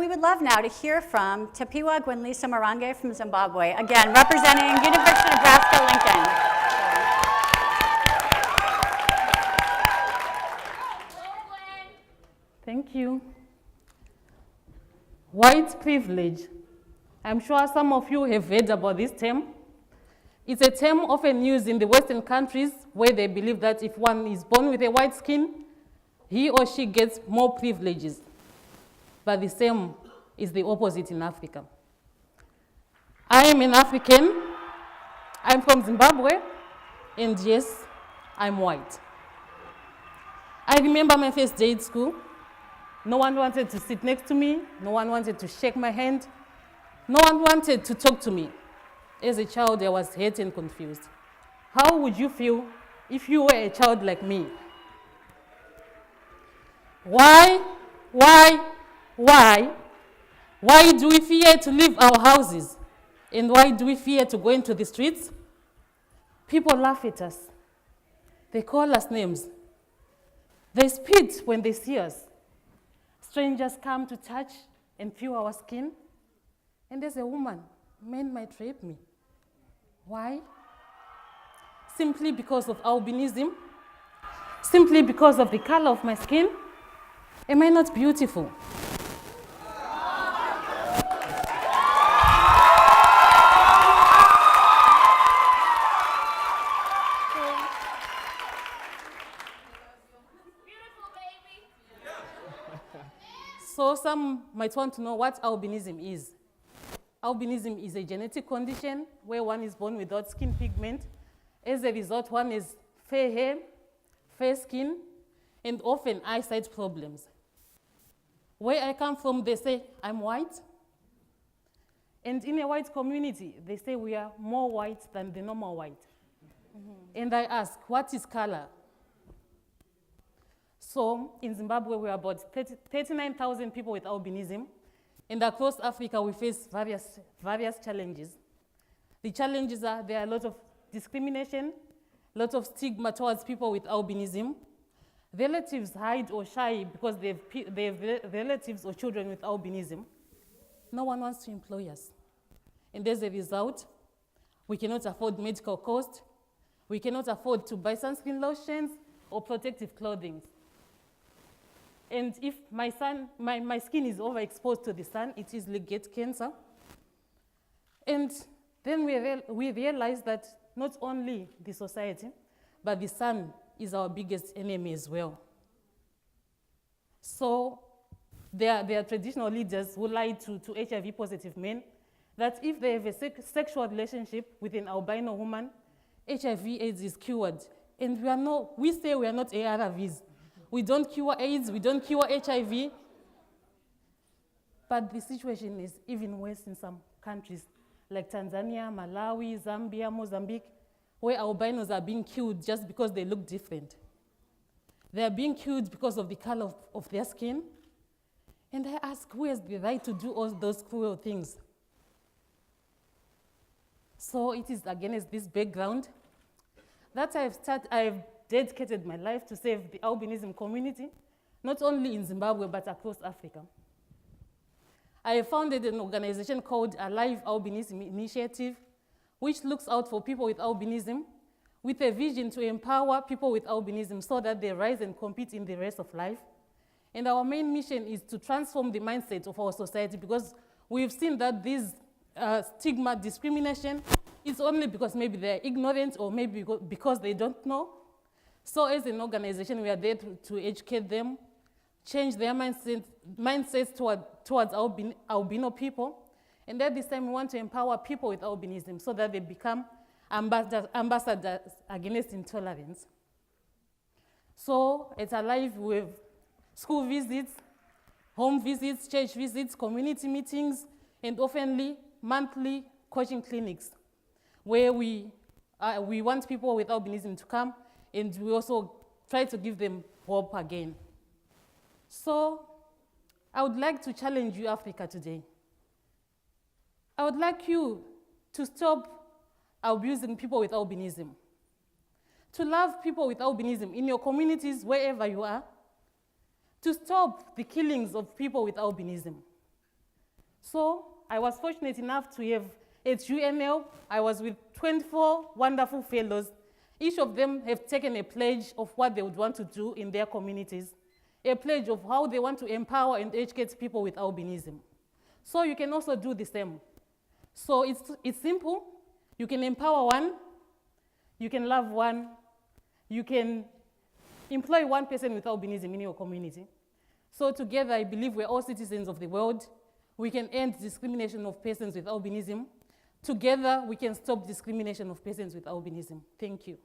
We would love now to hear from Tapiwa Gwenlisa Marange from Zimbabwe, again, representing University of Nebraska-Lincoln. Thank you. White privilege. I'm sure some of you have heard about this term. It's a term often used in the Western countries where they believe that if one is born with a white skin, he or she gets more privileges. But the same is the opposite in Africa. I am an African. I'm from Zimbabwe, and yes, I'm white. I remember my first day at school. No one wanted to sit next to me. No one wanted to shake my hand. No one wanted to talk to me. As a child, I was hurt and confused. How would you feel if you were a child like me? Why do we fear to leave our houses? And why do we fear to go into the streets? People laugh at us. They call us names. They spit when they see us. Strangers come to touch and feel our skin. And as a woman, men might rape me. Why? Simply because of albinism? Simply because of the color of my skin? Am I not beautiful? So some might want to know what albinism is. Albinism is a genetic condition where one is born without skin pigment. As a result, one has fair hair, fair skin, and often eyesight problems. Where I come from, they say I'm white. And in a white community, they say we are more white than the normal white. And I ask, what is color? So in Zimbabwe, we are about 39,000 people with albinism. And across Africa, we face various challenges. The challenges are there are a lot of discrimination, a lot of stigma towards people with albinism. Relatives hide or shy because they have relatives or children with albinism. No one wants to employ us. And as a result, we cannot afford medical costs. We cannot afford to buy sunscreen lotions or protective clothing. And if my skin is overexposed to the sun, it easily gets cancer. And then we realize that not only the society, but the sun is our biggest enemy as well. So there are traditional leaders who lie to HIV-positive men that if they have a sexual relationship with an albino woman, HIV/AIDS is cured. And we say we are not ARVs. We don't cure AIDS, we don't cure HIV. But the situation is even worse in some countries like Tanzania, Malawi, Zambia, Mozambique, where albinos are being killed just because they look different. They are being killed because of the color of their skin. And I ask, who has the right to do all those cruel things? So it is against this background that I have dedicated my life to save the albinism community, not only in Zimbabwe, but across Africa. I have founded an organization called Alive Albinism Initiative, which looks out for people with albinism with a vision to empower people with albinism so that they rise and compete in the race of life. And our main mission is to transform the mindset of our society because we've seen that this stigma, discrimination, is only because maybe they're ignorant or maybe because they don't know. So as an organization, we are there to educate them, change their mindsets towards albino people. And at this time, we want to empower people with albinism so that they become ambassadors against intolerance. So at Alive, we have school visits, home visits, church visits, community meetings, and oftenly monthly coaching clinics where we want people with albinism to come, and we also try to give them hope again. So I would like to challenge you, Africa, today. I would like you to stop abusing people with albinism, to love people with albinism in your communities, wherever you are, to stop the killings of people with albinism. So I was fortunate enough to have, at UNL, I was with 24 wonderful fellows. Each of them have taken a pledge of what they would want to do in their communities, a pledge of how they want to empower and educate people with albinism. So you can also do the same. So it's simple. You can empower one, you can love one, you can employ one person with albinism in your community. So together, I believe we're all citizens of the world. We can end discrimination of persons with albinism. Together, we can stop discrimination of persons with albinism. Thank you.